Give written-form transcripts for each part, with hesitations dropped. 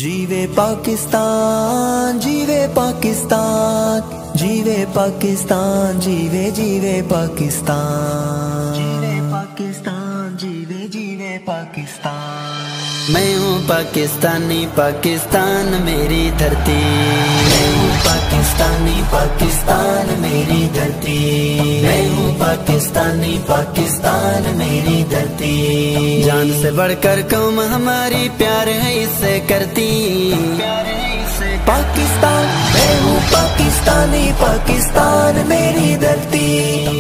جیوے پاکستان، جیوے پاکستان، جیوے پاکستان، جیوے جیوے پاکستان، جیوے پاکستان، جیوے جیوے پاکستان۔ میں ہوں پاکستانی، پاکستان میری دھرتی، میں ہوں پاکستانی، پاکستان میری دھرتی، میں ہوں پاکستانی، پاکستان میری دھرتی۔ جان سے بڑھ کر قوم ہماری پیار ہے اس سے کرتی، پاکستان، میں ہوں پاکستانی، پاکستان میری دھرتی،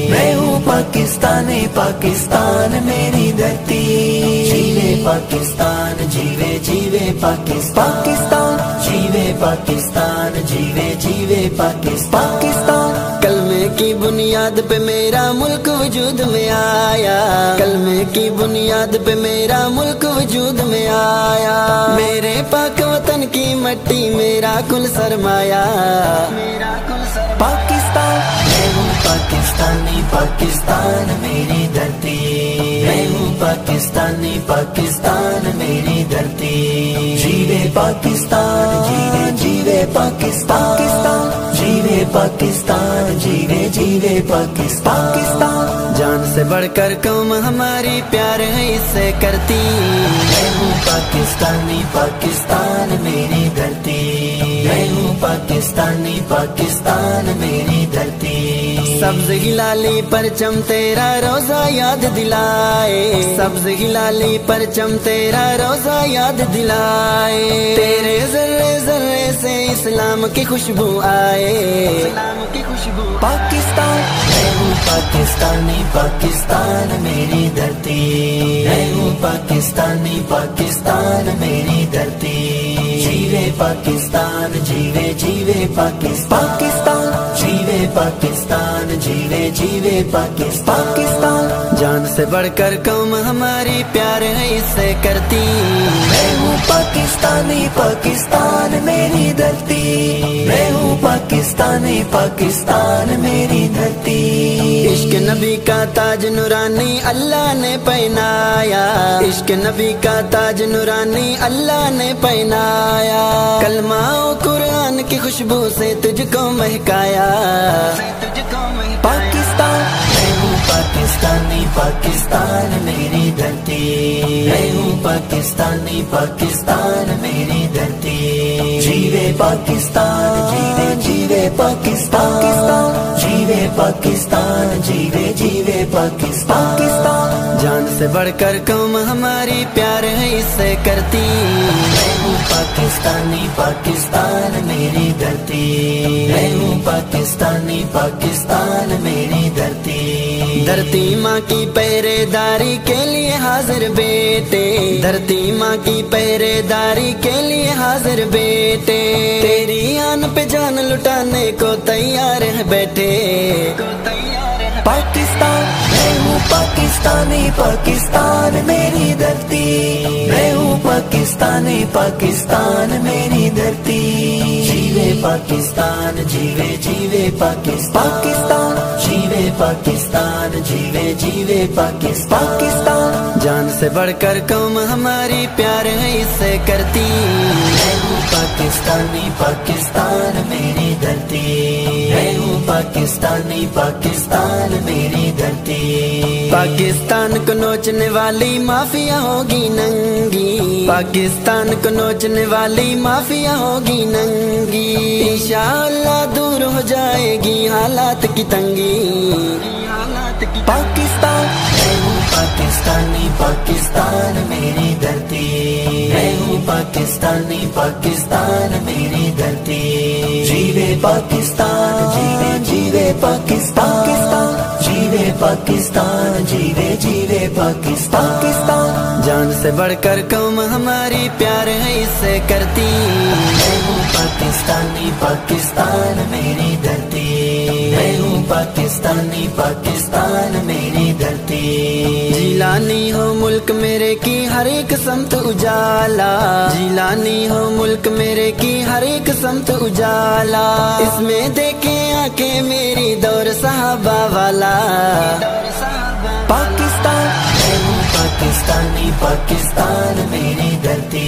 میں ہوں پاکستانی، پاکستان میری دھرتی۔ جیوے پاکستان، جیوے جیوے پاکستان، جیوے پاکستان، جیوے جیوے پاکستان۔ کلمے کی بنیاد پہ میرا ملک وجود میں آیا، کلمے کی بنیاد پہ میرا ملک وجود میں آیا۔ میرے پاک وطن کی مٹی میرا کل سرمایہ، پاکستان، میں ہوں پاکستانی، پاکستان میری دھرتی، میں ہوں پاکستانی، پاکستان میری دھرتی۔ جیوے پاکستان، جیوے جیوے پاکستان، جیوے پاکستان، جیوے جیوے پاکستان۔ جان سے بڑھ کر قوم ہماری پیار ہے اس سے کرتی، میں ہوں پاکستانی، پاکستان میری دھرتی، میں ہوں پاکستانی، پاکستان میری دھرتی۔ سبز ہلالی پرچم تیرا روزہ یاد دلائے، سبز ہلالی پرچم تیرا روزہ یاد دلائے۔ تیرے ذرے ذرے سے اسلام کی خوشبو آئے، اسلام کی خوشبو۔ پاکستان، میں ہوں پاکستانی، پاکستان میری دھرتی، میں ہوں پاکستانی، پاکستان میری دھرتی۔ جیوے پاکستان، جیوے جیوے پاکستان، جیوے پاکستان، جیوے جیوے پاکستان۔ جان سے بڑھ کر قوم ہماری پیار ہے اس سے کرتی، میں ہوں پاکستانی، پاکستان میری دھرتی، میں ہوں پاکستانی، پاکستان میری دھرتی۔ عشق نبی کا تاج نورانی اللہ نے پہنایا، عشق نبی کا تاج نورانی اللہ نے پہنایا۔ کلمہ و قرآن کی خوشبو سے تجھ کو مہکایا، پاکستان، میں ہوں پاکستانی، پاکستان میری دھرتی، میں ہوں پاکستانی، پاکستان میری دھرتی۔ جیوے پاکستان، جیوے جیوے پاکستان، جیوے پاکستان، جیوے جیوے پاکستان۔ جان سے بڑھ کر قوم ہماری پیار ہے اس سے کرتی، میں ہوں پاکستانی، پاکستان میری دھرتی، میں ہوں پاکستانی، پاکستان میری دھرتی۔ دھرتی ماں کی پہرے داری کے لیے حاضر بیٹے، دھرتی ماں کی پہرے داری کے لیے حاضر بیٹے۔ تیری آن پہ جان لٹانے کو تیار ہے بیٹھے، پاکستان، میں ہوں پاکستانی، پاکستان میری دھرتی، میں ہوں پاکستانی، پاکستان میری دھرتی۔ جیوے پاکستان، جیوے جیوے پاکستان، جیوے پاکستان، جیوے جیوے پاکستان۔ جان سے بڑھ کر قوم ہماری پیار ہے اس سے کرتی، میں ہوں پاکستانی، پاکستان میری دھرتی، میں ہوں پاکستانی، پاکستان میری دھرتی۔ پاکستان کو نوچنے والی مافیا ہوگی ننگی، پاکستان کو نوچنے والی مافیا ہوگی ننگی۔ انشاءاللہ دور ہو جائے گی حالات کی تنگی، پاکستان، میں ہوں پاکستانی، پاکستان میری دھرتی، میں ہوں پاکستانی، پاکستان میری دھرتی۔ جیوے پاکستان، جیوے جیوے پاکستان، جیوے پاکستان، جیوے جیوے پاکستان۔ جان سے بڑھ کر قوم ہماری پیار ہے اس سے کرتی، میں ہوں پاکستانی، پاکستان میری دھرتی، میں ہوں پاکستانی، پاکستان میری دھرتی۔ جیلانی ہو ملک میرے کی ہر ایک سمت اجالا، جیلانی ہو ملک میرے کی ہر ایک سمت اجالا۔ اس میں دیکھے آنکھیں میری دور صحابہ والا، پاکستان، میں ہوں پاکستانی، پاکستان میری دھرتی،